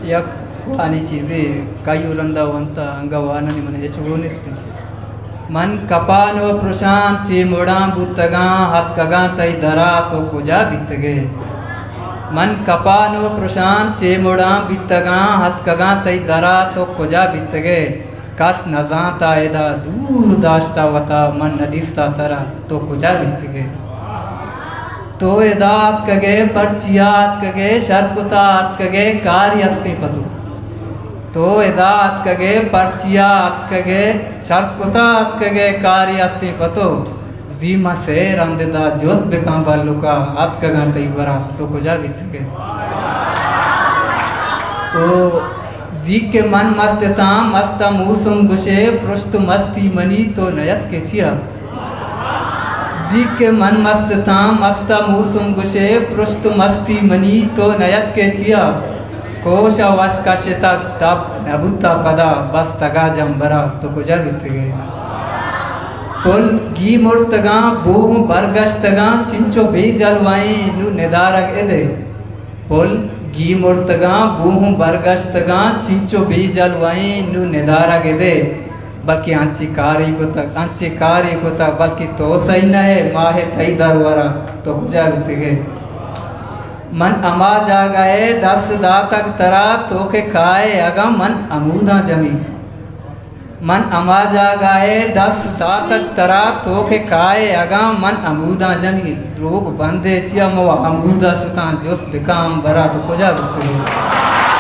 यक वानी चीज़ें कई उरंदा वंता अंगवाना नि मन यचुगोनिस्ते मन कपानो प्रशांत चे मोड़ा बुतगा हाथ कगा तई दरा तो कुजा बितगे मन कपानो प्रशांत चे मोड़ा बितगा हाथ कगा तई दरा तो कुजा बितगे कस नजाता एदा दूर दाश्ता वता मन नदिस्ता तरा तो कुजा बितगे तो एदात कगे पर्चियात कगे शर्पुतात कगे कार्यस्ते पतु तो एदात कगे पर्चियात कगे शर्पुतात कगे कार्यस्ते पतो जीमा से रंदेदा जोस बेकां बालुका आत कगा तई बरा तो कुजा बितगे ओ जी के मन मस्तता मस्ता मूसुम गुशे पृष्ठ मस्ती मनी तो नयत के छिया जी के मन मस्त था मस्ता मूसुम गुशे पृष्ठ मस्ती मनी तो नयत के छिया कोश वश का शितक तप नबुता पदा बस तगा जम्बरा तो कुजा बितगे पुल गी मुर्तगा बूह बरगश्तगा चिंचो बे जलवाए नु निदारक एदे पुल गी मुर्तगा बूह बरगश्तगा चिंचो बे जलवाए नु निदारक एदे बल्कि आंची कार्य को तक बल्कि तो सही न है माहे थई दरवरा तो कुजा बितगे मन अमा जा गए दस दा तक तरा तो के खाए अगा मन अमूदा जमी मन अमा जा गए दस दा तक तरा तो के खाए अगा मन अमूदा जमी रोग बंदे चिया मवा अमूदा सुता जोस बिकाम बरा तो कुजा बितगे